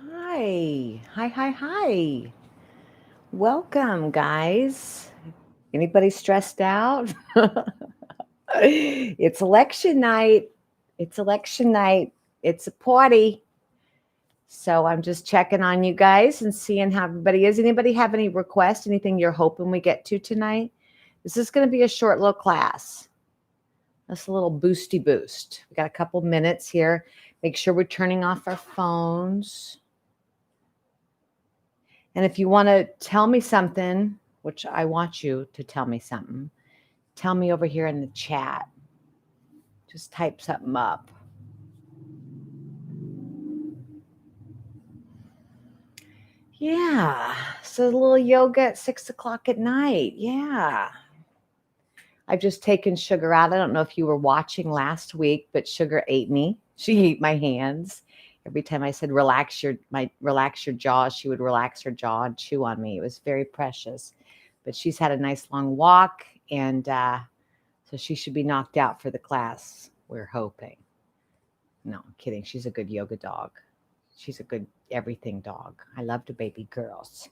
Hi. Hi, hi, hi. Welcome, guys. Anybody stressed out? It's election night. It's election night. It's a party. So I'm just checking on you guys and seeing how everybody is. Anybody have any requests? Anything you're hoping we get to tonight? This is going to be a short little class. That's a little boosty boost. We got a couple minutes here. Make sure we're turning off our phones. And if you want to tell me something, which I want you to tell me something, tell me over here in the chat. Just type something up. Yeah. So a little yoga at 6 o'clock at night. Yeah. I've just taken Sugar out. I don't know if you were watching last week, but Sugar ate me. She ate my hands. Every time I said relax your jaw, she would relax her jaw and chew on me. It was very precious. But she's had a nice long walk, and so she should be knocked out for the class, we're hoping. No, I'm kidding. She's a good yoga dog. She's a good everything dog. I love the baby girls.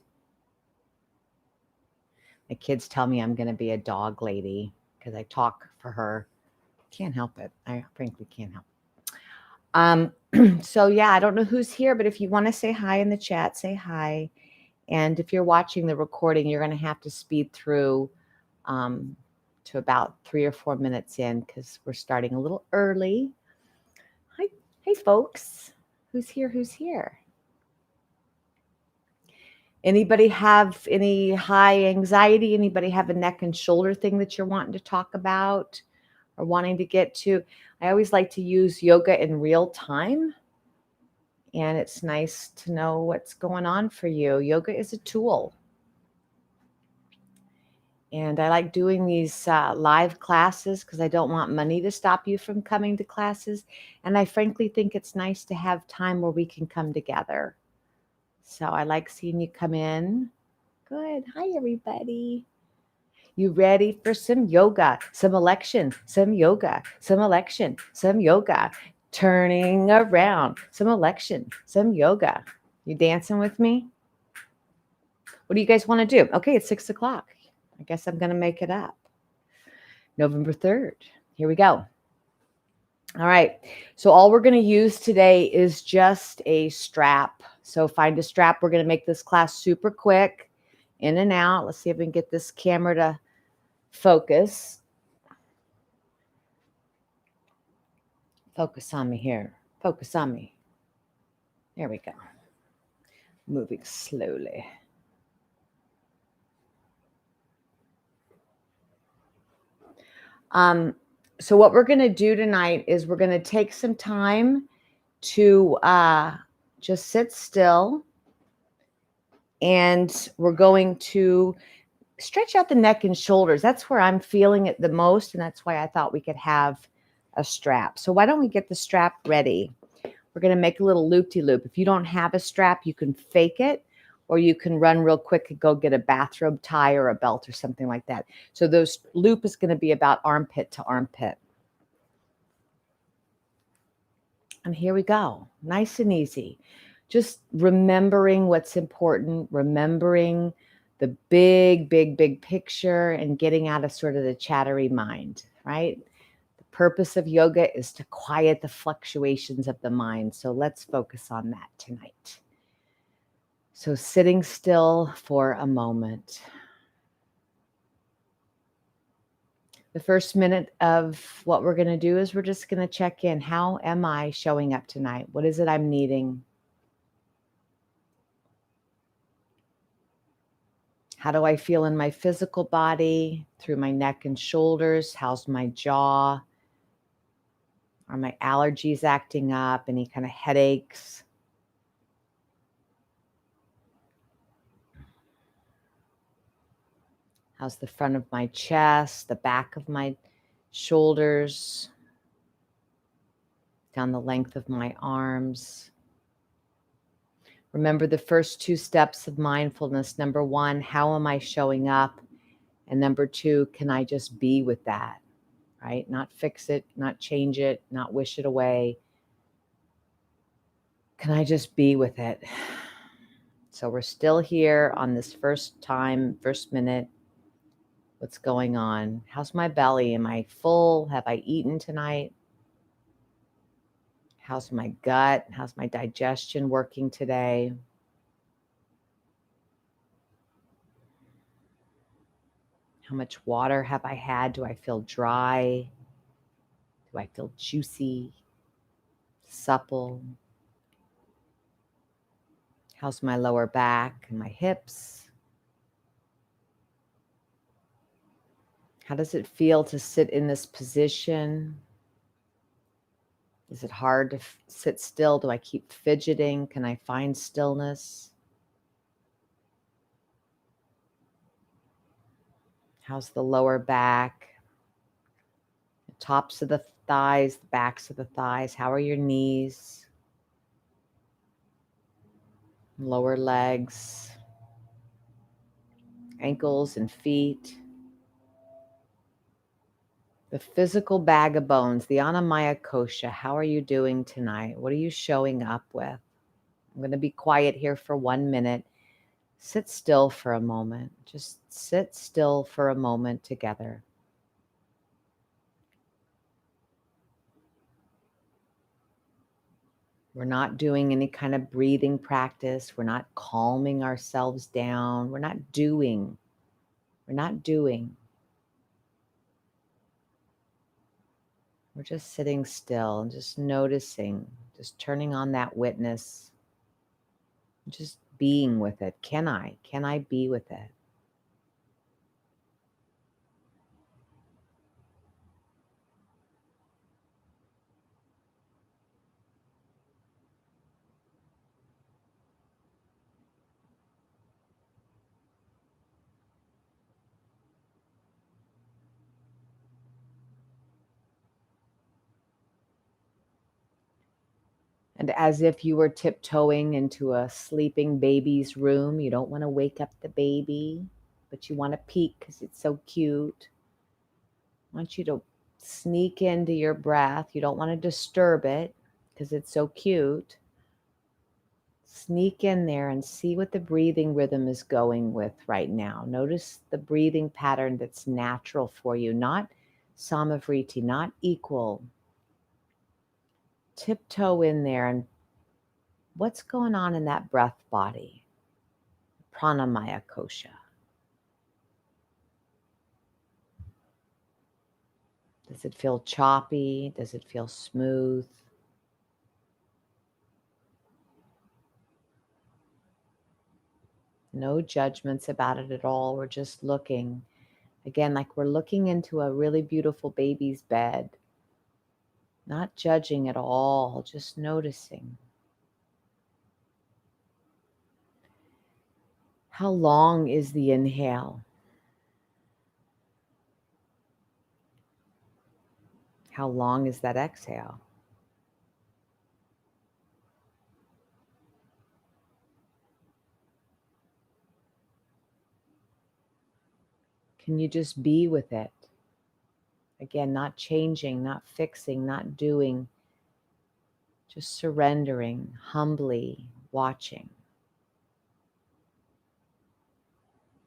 My kids tell me I'm going to be a dog lady because I talk for her. Can't help it. I frankly can't help it. So yeah, I don't know who's here, but if you want to say hi in the chat, say hi. And if you're watching the recording, you're going to have to speed through to about 3 or 4 minutes in because we're starting a little early. Hi, hey folks. Who's here? Who's here? Anybody have any high anxiety? Anybody have a neck and shoulder thing that you're wanting to talk about or wanting to get to? I always like to use yoga in real time. And it's nice to know what's going on for you. Yoga is a tool. And I like doing these live classes because I don't want money to stop you from coming to classes. And I frankly think it's nice to have time where we can come together. So I like seeing you come in. Good. Hi, everybody. You ready for some yoga, some election, some yoga, some election, some yoga, turning around, some election, some yoga. You dancing with me? What do you guys want to do? Okay, it's 6 o'clock. I guess I'm going to make it up. November 3rd. Here we go. All right. So all we're going to use today is just a strap. So find a strap. We're going to make this class super quick. In and out. Let's see if we can get this camera to focus. Focus on me here. Focus on me. There we go. Moving slowly. So what we're going to do tonight is we're going to take some time to just sit still. And we're going to stretch out the neck and shoulders. That's where I'm feeling it the most. And that's why I thought we could have a strap. So why don't we get the strap ready? We're going to make a little loop-de-loop. If you don't have a strap, you can fake it, or you can run real quick and go get a bathrobe tie or a belt or something like that. So those loop is going to be about armpit to armpit. And here we go. Nice and easy. Just remembering what's important, remembering the big, big, big picture and getting out of sort of the chattery mind, right? The purpose of yoga is to quiet the fluctuations of the mind. So let's focus on that tonight. So sitting still for a moment. The first minute of what we're going to do is we're just going to check in. How am I showing up tonight? What is it I'm needing? How do I feel in my physical body, through my neck and shoulders? How's my jaw? Are my allergies acting up? Any kind of headaches? How's the front of my chest, the back of my shoulders, down the length of my arms? Remember the first 2 steps of mindfulness. Number 1, how am I showing up? And number 2, can I just be with that, right? Not fix it, not change it, not wish it away. Can I just be with it? So we're still here on this first minute. What's going on? How's my belly? Am I full? Have I eaten tonight? How's my gut? How's my digestion working today? How much water have I had? Do I feel dry? Do I feel juicy, supple? How's my lower back and my hips? How does it feel to sit in this position? Is it hard to sit still? Do I keep fidgeting? Can I find stillness? How's the lower back? The tops of the thighs, the backs of the thighs. How are your knees? Lower legs, ankles and feet. The physical bag of bones, the Anamaya Kosha. How are you doing tonight? What are you showing up with? I'm going to be quiet here for 1 minute. Sit still for a moment. Just sit still for a moment together. We're not doing any kind of breathing practice. We're not calming ourselves down. We're not doing. We're not doing. We're just sitting still and just noticing, just turning on that witness, just being with it. Can I? Can I be with it? And as if you were tiptoeing into a sleeping baby's room, you don't want to wake up the baby, but you want to peek because it's so cute. I want you to sneak into your breath. You don't want to disturb it because it's so cute. Sneak in there and see what the breathing rhythm is going with right now. Notice the breathing pattern that's natural for you, not samavriti, not equal. Tiptoe in there and what's going on in that breath body? Pranamaya kosha. Does it feel choppy? Does it feel smooth? No judgments about it at all. We're just looking. Again, like we're looking into a really beautiful baby's bed. Not judging at all, just noticing. How long is the inhale? How long is that exhale? Can you just be with it? Again, not changing, not fixing, not doing, just surrendering, humbly watching.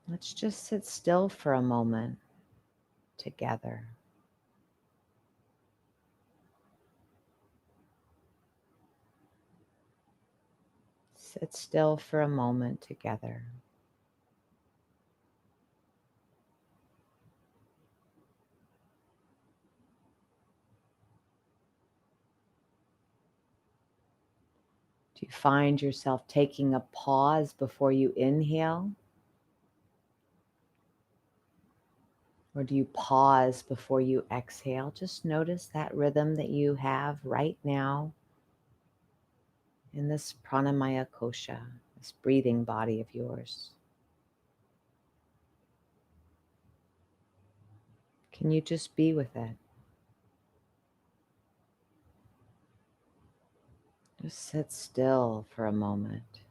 Let's just sit still for a moment together. Sit still for a moment together. Do you find yourself taking a pause before you inhale? Or do you pause before you exhale? Just notice that rhythm that you have right now in this pranamaya kosha, this breathing body of yours. Can you just be with it? Just sit still for a moment.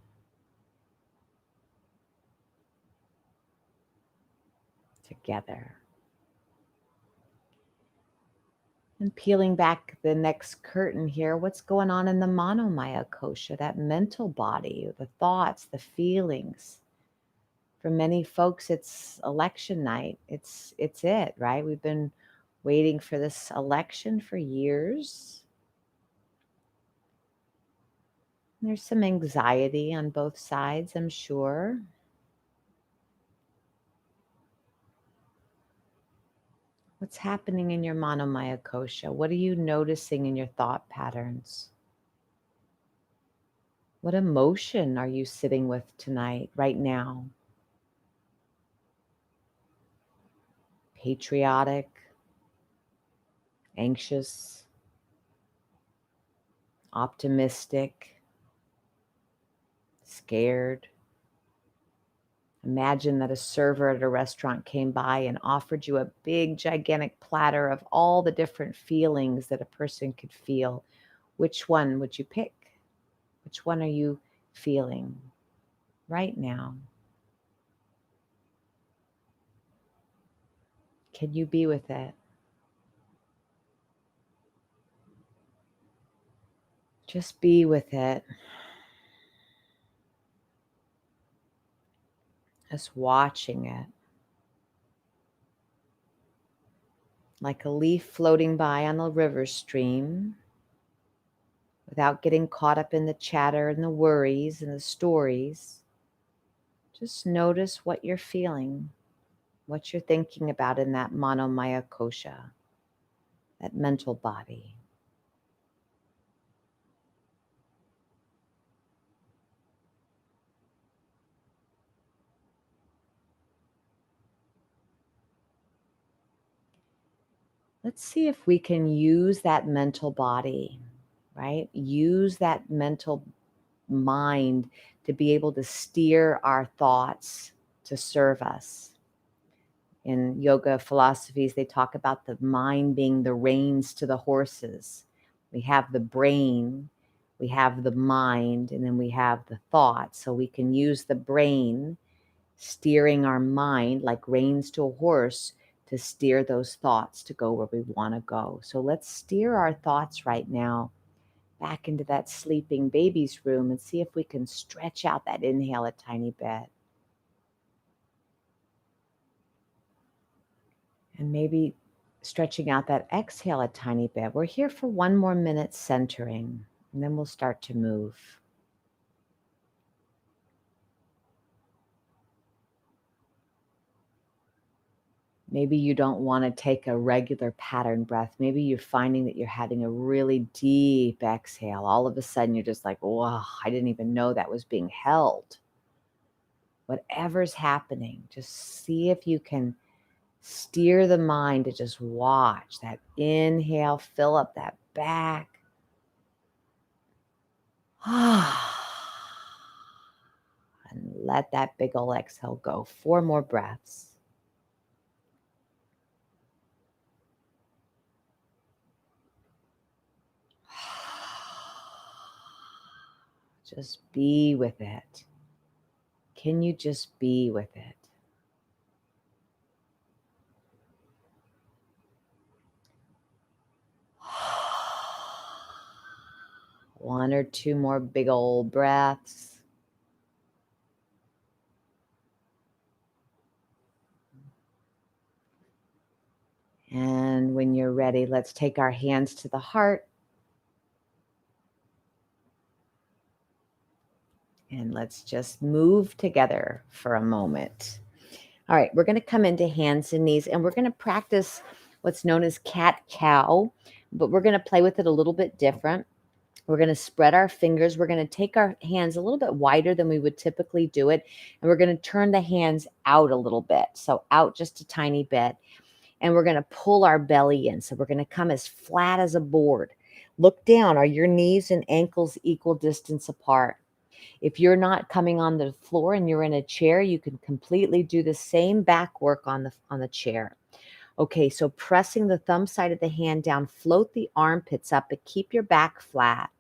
Together. And peeling back the next curtain here, what's going on in the Manomaya kosha, that mental body, the thoughts, the feelings? For many folks, it's election night. It's it, right? We've been waiting for this election for years. There's some anxiety on both sides, I'm sure. What's happening in your Manomaya kosha? What are you noticing in your thought patterns? What emotion are you sitting with tonight, right now? Patriotic, anxious, optimistic, scared. Imagine that a server at a restaurant came by and offered you a big, gigantic platter of all the different feelings that a person could feel. Which one would you pick? Which one are you feeling right now? Can you be with it? Just be with it. Just watching it. Like a leaf floating by on the river stream, without getting caught up in the chatter and the worries and the stories. Just notice what you're feeling, what you're thinking about in that Manomaya kosha, that mental body. Let's see if we can use that mental body, right? Use that mental mind to be able to steer our thoughts to serve us. In yoga philosophies, they talk about the mind being the reins to the horses. We have the brain, we have the mind, and then we have the thought. So we can use the brain steering our mind like reins to a horse to steer those thoughts to go where we want to go. So let's steer our thoughts right now back into that sleeping baby's room and see if we can stretch out that inhale a tiny bit. And maybe stretching out that exhale a tiny bit. We're here for 1 more minute centering, and then we'll start to move. Maybe you don't want to take a regular pattern breath. Maybe you're finding that you're having a really deep exhale. All of a sudden, you're just like, whoa, I didn't even know that was being held. Whatever's happening, just see if you can steer the mind to just watch that inhale, fill up that back. And let that big ol' exhale go. 4 more breaths. Just be with it. Can you just be with it? One or two more big old breaths. And when you're ready, let's take our hands to the heart. And let's just move together for a moment. All right, we're going to come into hands and knees, and we're going to practice what's known as cat-cow, but we're going to play with it a little bit different. We're going to spread our fingers. We're going to take our hands a little bit wider than we would typically do it, and we're going to turn the hands out a little bit, so out just a tiny bit, and we're going to pull our belly in, so we're going to come as flat as a board. Look down. Are your knees and ankles equal distance apart? If you're not coming on the floor and you're in a chair, you can completely do the same back work on the chair. Okay, so pressing the thumb side of the hand down, float the armpits up, but keep your back flat.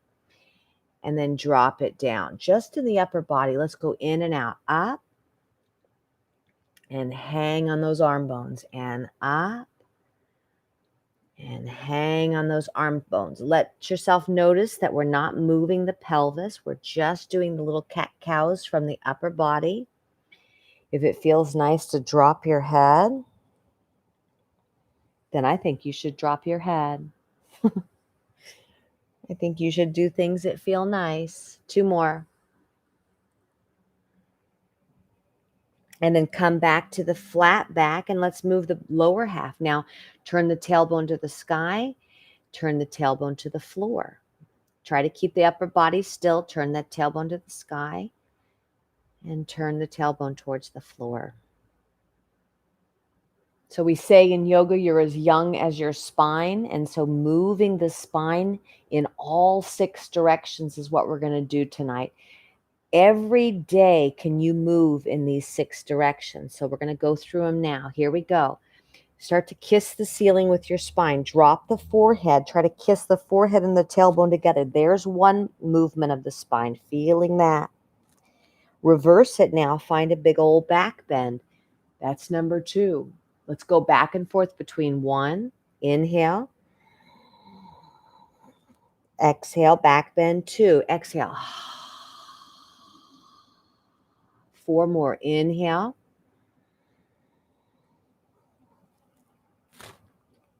And then drop it down. Just in the upper body, let's go in and out. Up. And hang on those arm bones. And up. And hang on those arm bones. Let yourself notice that we're not moving the pelvis. We're just doing the little cat-cows from the upper body. If it feels nice to drop your head, then I think you should drop your head. I think you should do things that feel nice. 2 more. And then come back to the flat back and let's move the lower half. Now, turn the tailbone to the sky, turn the tailbone to the floor. Try to keep the upper body still, turn that tailbone to the sky, and turn the tailbone towards the floor. So we say in yoga, you're as young as your spine. And so moving the spine in all 6 directions is what we're going to do tonight. Every day can you move in these 6 directions. So we're going to go through them now. Here we go. Start to kiss the ceiling with your spine. Drop the forehead. Try to kiss the forehead and the tailbone together. There's one movement of the spine. Feeling that. Reverse it now. Find a big old back bend. That's number 2. Let's go back and forth between 1. Inhale. Exhale. Back bend. 2. Exhale. 4 more. Inhale.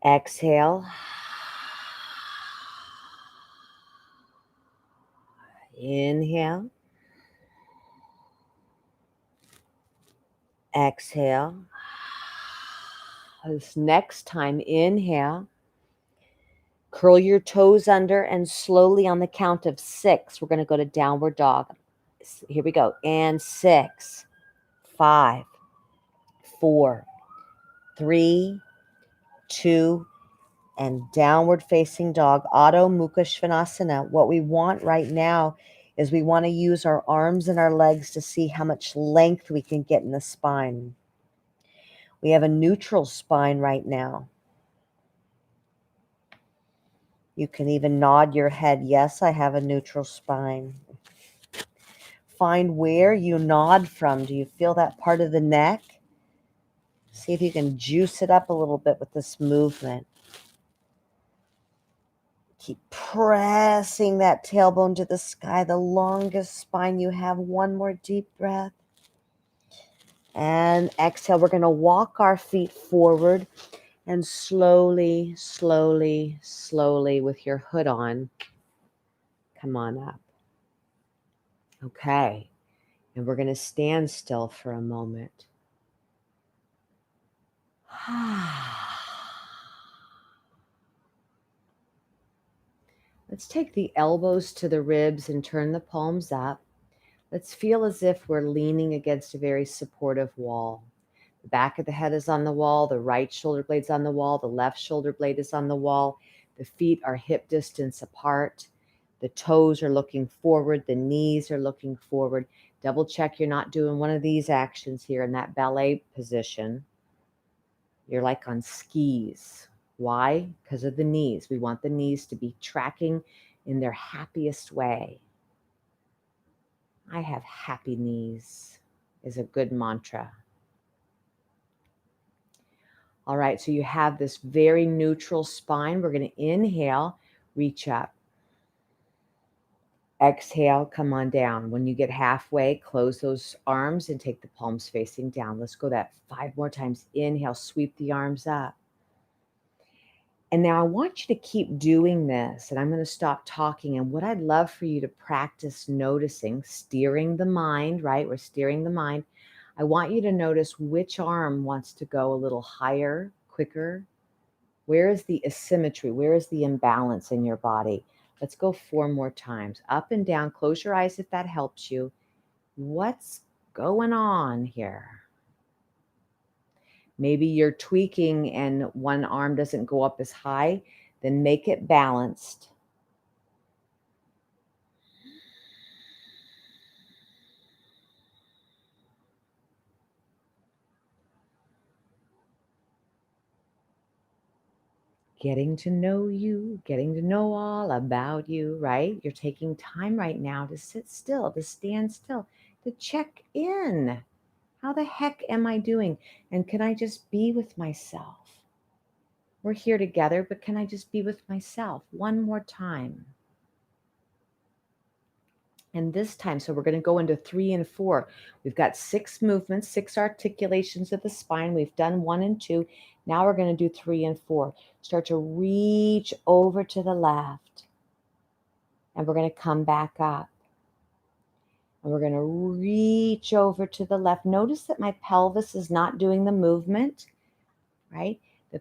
Exhale. Inhale. Exhale. This next time, inhale. Curl your toes under and slowly on the count of 6, we're going to go to downward dog. Here we go. And 6, 5, 4, 3, 2, and downward facing dog, Adho Mukha Svanasana. What we want right now is we want to use our arms and our legs to see how much length we can get in the spine. We have a neutral spine right now. You can even nod your head. Yes, I have a neutral spine. Find where you nod from. Do you feel that part of the neck? See if you can juice it up a little bit with this movement. Keep pressing that tailbone to the sky, the longest spine you have. One more deep breath. And exhale. We're going to walk our feet forward and slowly, slowly, slowly with your hood on, come on up. Okay. And we're going to stand still for a moment. Let's take the elbows to the ribs and turn the palms up. Let's feel as if we're leaning against a very supportive wall. The back of the head is on the wall, the right shoulder blade's on the wall, the left shoulder blade is on the wall. The feet are hip distance apart. The toes are looking forward, the knees are looking forward. Double check you're not doing one of these actions here in that ballet position. You're like on skis. Why? Because of the knees. We want the knees to be tracking in their happiest way. I have happy knees is a good mantra. All right, so you have this very neutral spine. We're going to inhale, reach up. Exhale, come on down. When you get halfway, close those arms and take the palms facing down. Let's go that 5 more times. Inhale, sweep the arms up. And now I want you to keep doing this, and I'm going to stop talking. And what I'd love for you to practice noticing, steering the mind, right? We're steering the mind. I want you to notice which arm wants to go a little higher, quicker. Where is the asymmetry? Where is the imbalance in your body? Let's go 4 more times. Up and down. Close your eyes if that helps you. What's going on here? Maybe you're tweaking and one arm doesn't go up as high, then make it balanced. Getting to know you, getting to know all about you, right? You're taking time right now to sit still, to stand still, to check in. How the heck am I doing? And can I just be with myself? We're here together, but can I just be with myself one more time? And this time, so we're going to go into 3 and 4. We've got 6 movements, 6 articulations of the spine. We've done 1 and 2. Now we're going to do 3 and 4. Start to reach over to the left. And we're going to come back up. And we're going to reach over to the left. Notice that my pelvis is not doing the movement, right? The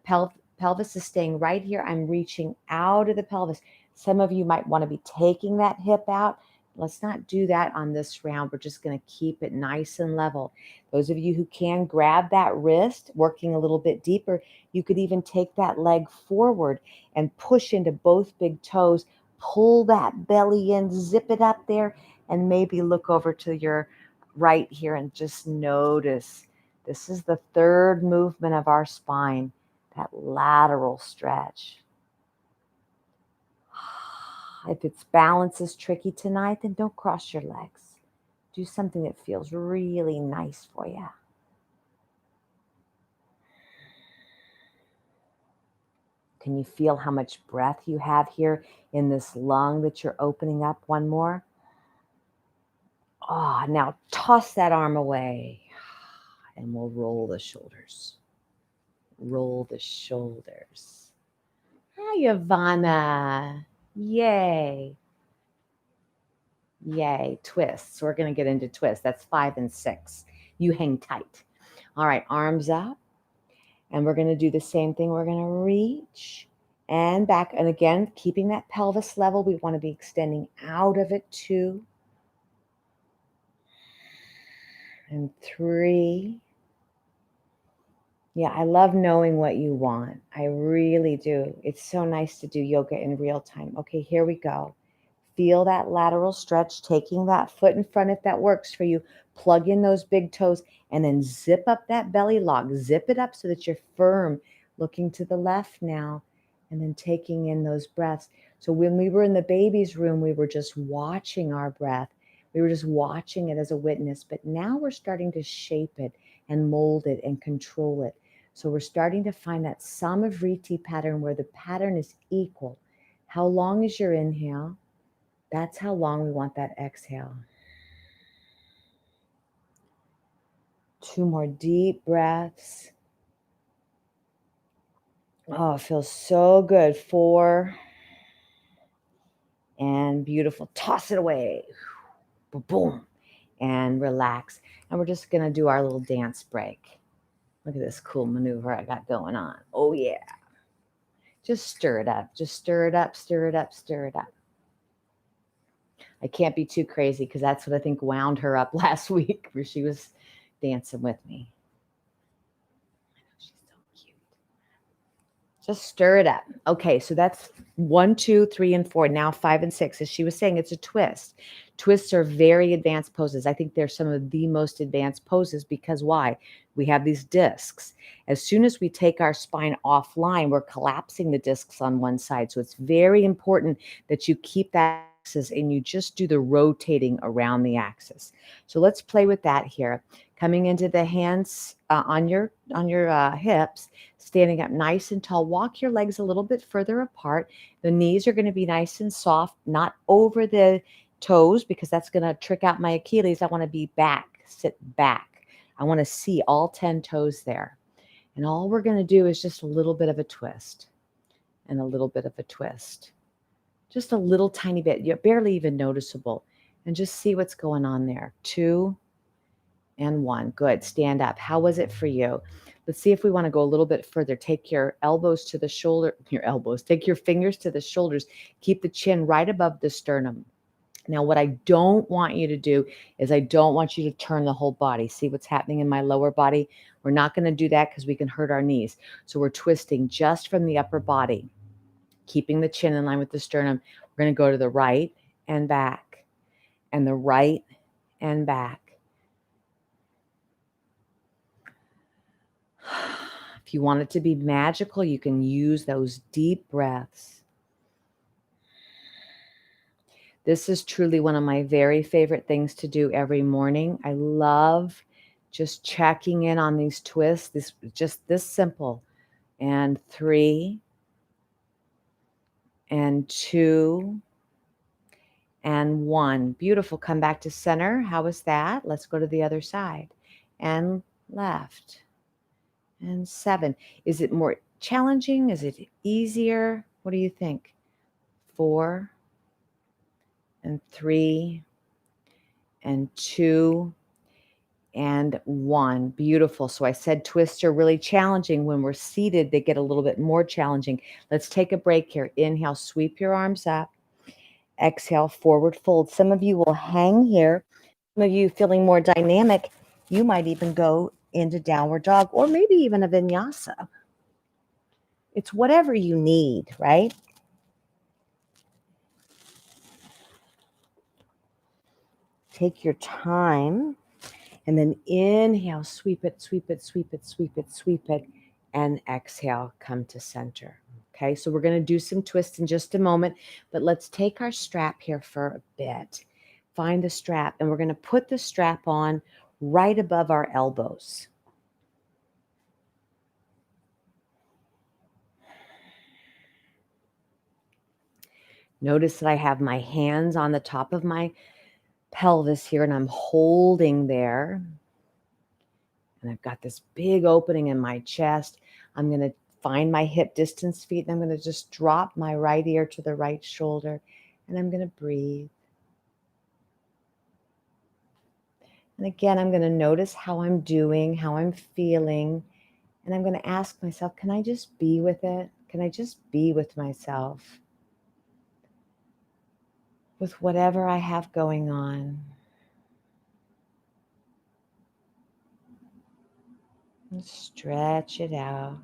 pelvis is staying right here. I'm reaching out of the pelvis. Some of you might want to be taking that hip out. Let's not do that on this round. We're just going to keep it nice and level. Those of you who can grab that wrist, working a little bit deeper, you could even take that leg forward and push into both big toes. Pull that belly in, zip it up there, and maybe look over to your right here and just notice. This is the third movement of our spine, that lateral stretch. If its balance is tricky tonight, then don't cross your legs. Do something that feels really nice for you. Can you feel how much breath you have here in this lung that you're opening up? One more. Oh, now toss that arm away and we'll roll the shoulders. Roll the shoulders. Hi, Ivana. Yay. Yay. Twists. We're going to get into twists. That's 5 and 6. You hang tight. All right, arms up. And we're going to do the same thing. We're going to reach and back. And again, keeping that pelvis level. We want to be extending out of it. 2 and 3. Yeah, I love knowing what you want. I really do. It's so nice to do yoga in real time. Okay, here we go. Feel that lateral stretch, taking that foot in front if that works for you. Plug in those big toes and then zip up that belly lock. Zip it up so that you're firm. Looking to the left now and then taking in those breaths. So when we were in the baby's room, we were just watching our breath. We were just watching it as a witness. But now we're starting to shape it and mold it and control it. So we're starting to find that Samavriti pattern where the pattern is equal. How long is your inhale? That's how long we want that exhale. 2 more deep breaths. Oh, it feels so good. 4. And beautiful. Toss it away. Boom. And relax. And we're just going to do our little dance break. Look at this cool maneuver I got going on. Oh, yeah. Just stir it up. Just stir it up, stir it up, stir it up. I can't be too crazy because that's what I think wound her up last week where she was dancing with me. She's so cute. Just stir it up. Okay, so that's 1, 2, 3, and 4. Now 5 and 6. As she was saying, it's a twist. Twists are very advanced poses. I think they're some of the most advanced poses because why? We have these discs. As soon as we take our spine offline, we're collapsing the discs on one side. So it's very important that you keep that axis and you just do the rotating around the axis. So let's play with that here. Coming into the hands on your hips, standing up nice and tall. Walk your legs a little bit further apart. The knees are going to be nice and soft, not over the toes because that's going to trick out my Achilles. I want to be back, sit back. I want to see all 10 toes there. And all we're going to do is just a little bit of a twist and a little bit of a twist. Just a little tiny bit. You're barely even noticeable. And just see what's going on there. 2 and 1. Good. Stand up. How was it for you? Let's see if we want to go a little bit further. Take your elbows to the shoulder, take your fingers to the shoulders. Keep the chin right above the sternum. Now, what I don't want you to do is I don't want you to turn the whole body. See what's happening in my lower body? We're not going to do that because we can hurt our knees. So we're twisting just from the upper body, keeping the chin in line with the sternum. We're going to go to the right and back, and the right and back. If you want it to be magical, you can use those deep breaths. This is truly one of my very favorite things to do every morning. I love just checking in on these twists. Just this simple. and 3 and 2 and 1. Beautiful. Come back to center. How was that? Let's go to the other side. And left. And 7. Is it more challenging? Is it easier? What do you think? 4 and 3 and 2 and 1. Beautiful. So I said twists are really challenging. When we're seated, they get a little bit more challenging. Let's take a break here. Inhale, sweep your arms up. Exhale, forward fold. Some of you will hang here. Some of you feeling more dynamic, you might even go into downward dog or maybe even a vinyasa. It's whatever you need, right? Take your time and then inhale, sweep it, sweep it, sweep it, sweep it, sweep it, and exhale, come to center. Okay, so we're going to do some twists in just a moment, but let's take our strap here for a bit. Find the strap, and we're going to put the strap on right above our elbows. Notice that I have my hands on the top of my pelvis here, and I'm holding there. And I've got this big opening in my chest. I'm going to find my hip distance feet, and I'm going to just drop my right ear to the right shoulder, and I'm going to breathe. And again, I'm going to notice how I'm doing, how I'm feeling, and I'm going to ask myself, can I just be with it? Can I just be with myself? With whatever I have going on. And stretch it out.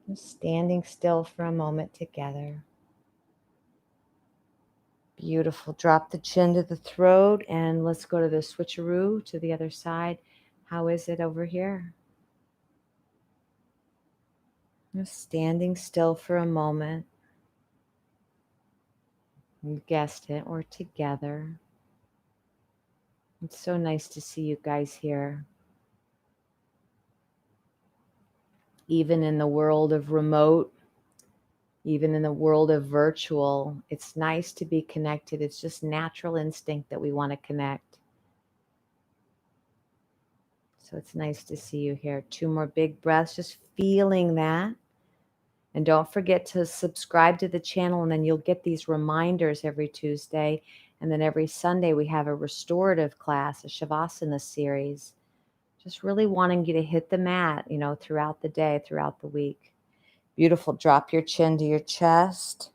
And standing still for a moment together. Beautiful. Drop the chin to the throat, and let's go to the switcheroo to the other side. How is it over here? Just standing still for a moment. You guessed it, we're together. It's so nice to see you guys here. Even in the world of remote, even in the world of virtual, it's nice to be connected. It's just natural instinct that we want to connect. So it's nice to see you here. 2 more big breaths, just feeling that. And don't forget to subscribe to the channel, and then you'll get these reminders every Tuesday. And then every Sunday we have a restorative class, a Shavasana series. Just really wanting you to hit the mat, throughout the day, throughout the week. Beautiful. Drop your chin to your chest.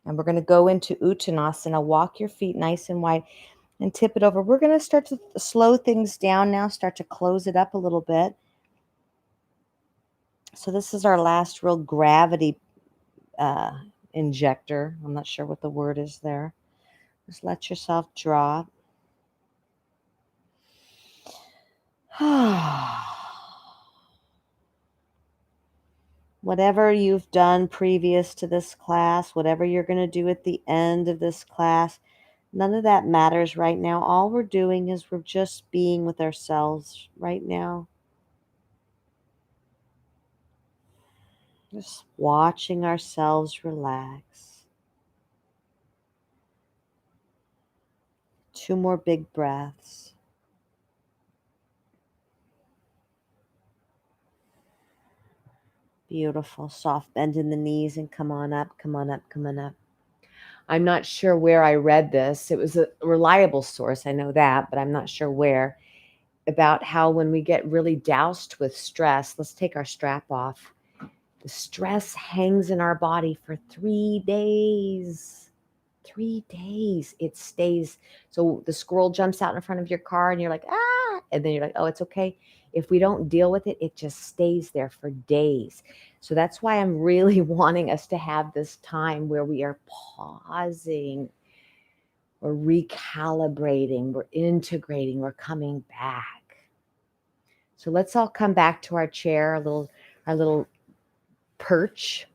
And we're going to go into Uttanasana. Walk your feet nice and wide and tip it over. We're going to start to slow things down now, start to close it up a little bit. So this is our last real gravity injector. I'm not sure what the word is there. Just let yourself drop. Whatever you've done previous to this class, whatever you're going to do at the end of this class, none of that matters right now. All we're doing is we're just being with ourselves right now. Just watching ourselves relax. 2 more big breaths. Beautiful. Soft bend in the knees and come on up, come on up, come on up. I'm not sure where I read this. It was a reliable source, I know that, but I'm not sure where. About how when we get really doused with stress, let's take our strap off. The stress hangs in our body for 3 days. 3 days. It stays. So the squirrel jumps out in front of your car and you're like, ah, and then you're like, oh, it's okay. If we don't deal with it, it just stays there for days. So that's why I'm really wanting us to have this time where we are pausing, we're recalibrating, we're integrating, we're coming back. So let's all come back to our chair, our little perch,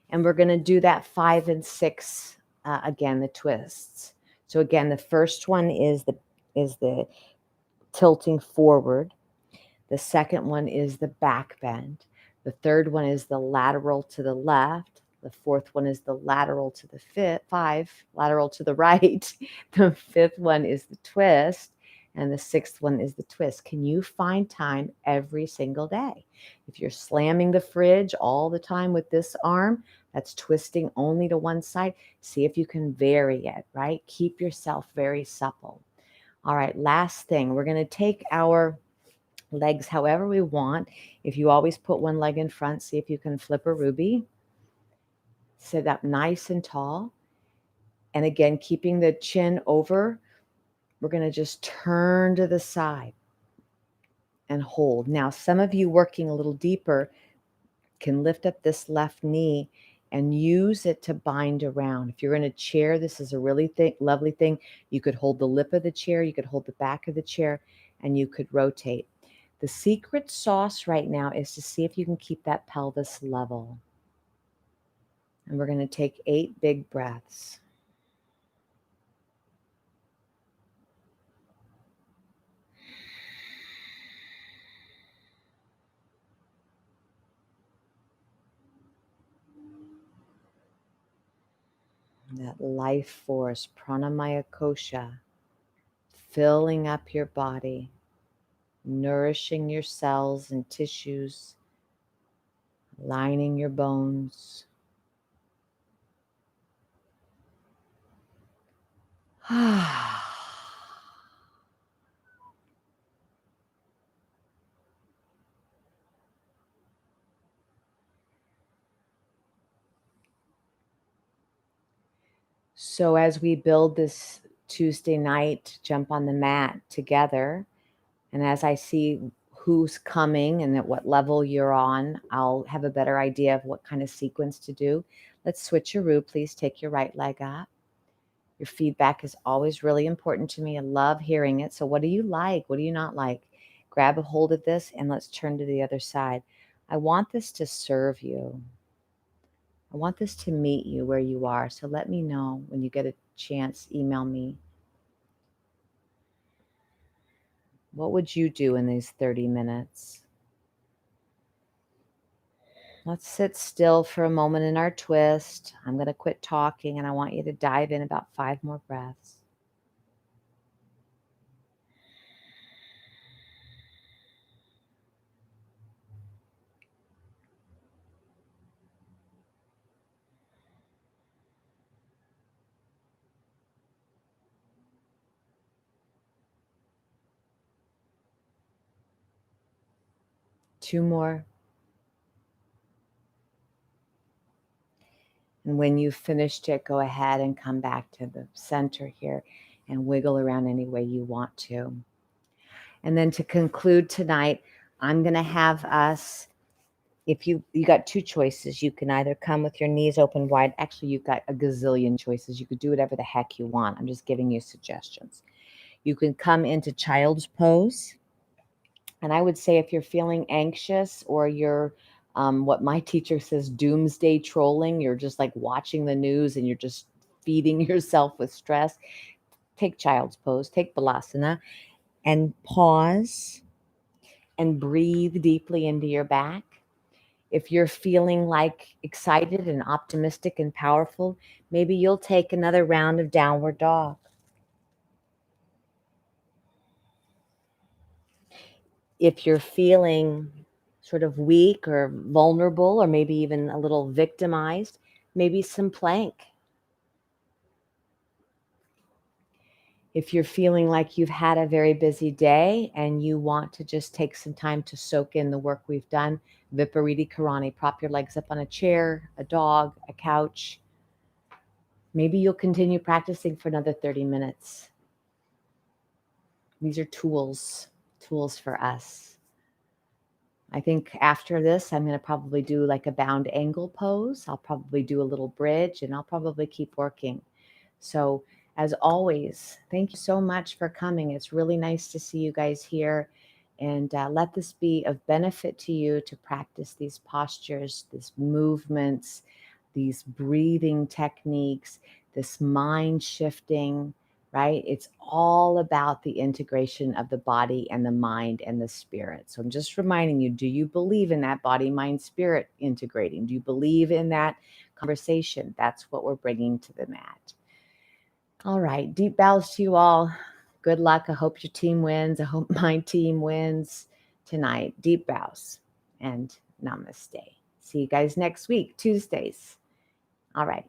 and we're going to do that 5 and 6 again, the twists. So again, the first one is the tilting forward. The second one is the back bend. The third one is the lateral to the left. The fourth one is the lateral to the lateral to the right. The fifth one is the twist. And the sixth one is the twist. Can you find time every single day? If you're slamming the fridge all the time with this arm, that's twisting only to one side. See if you can vary it, right? Keep yourself very supple. All right, last thing. We're going to take our legs however we want. If you always put one leg in front, see if you can flip a ruby. Sit up nice and tall. And again, keeping the chin over, we're going to just turn to the side and hold. Now, some of you working a little deeper can lift up this left knee and use it to bind around. If you're in a chair, this is a really lovely thing. You could hold the lip of the chair, you could hold the back of the chair, and you could rotate. The secret sauce right now is to see if you can keep that pelvis level. And we're going to take 8 big breaths. That life force, pranamaya kosha, filling up your body, nourishing your cells and tissues, lining your bones. So as we build this Tuesday night, jump on the mat together, and as I see who's coming and at what level you're on, I'll have a better idea of what kind of sequence to do. Let's switcheroo. Please take your right leg up. Your feedback is always really important to me. I love hearing it. So what do you like? What do you not like? Grab a hold of this and let's turn to the other side. I want this to serve you. I want this to meet you where you are. So let me know when you get a chance. Email me. What would you do in these 30 minutes? Let's sit still for a moment in our twist. I'm going to quit talking and I want you to dive in about 5 more breaths. Two more. And when you've finished it, go ahead and come back to the center here and wiggle around any way you want to. And then to conclude tonight, I'm going to have us, if you got 2 choices. You can either come with your knees open wide. Actually, you've got a gazillion choices. You could do whatever the heck you want. I'm just giving you suggestions. You can come into child's pose. And I would say if you're feeling anxious or you're what my teacher says, doomsday trolling, you're just like watching the news and you're just feeding yourself with stress, take child's pose, take balasana, and pause and breathe deeply into your back. If you're feeling like excited and optimistic and powerful, maybe you'll take another round of downward dog. If you're feeling sort of weak or vulnerable or maybe even a little victimized, maybe some plank. If you're feeling like you've had a very busy day and you want to just take some time to soak in the work we've done, Viparita Karani, prop your legs up on a chair, a dog, a couch. Maybe you'll continue practicing for another 30 minutes. These are tools for us. I think after this, I'm going to probably do like a bound angle pose. I'll probably do a little bridge and I'll probably keep working. So as always, thank you so much for coming. It's really nice to see you guys here. And let this be of benefit to you to practice these postures, these movements, these breathing techniques, this mind shifting, right? It's all about the integration of the body and the mind and the spirit. So I'm just reminding you, do you believe in that body, mind, spirit integrating? Do you believe in that conversation? That's what we're bringing to the mat. All right, deep bows to you all. Good luck. I hope your team wins. I hope my team wins tonight. Deep bows and namaste. See you guys next week, Tuesdays. All right.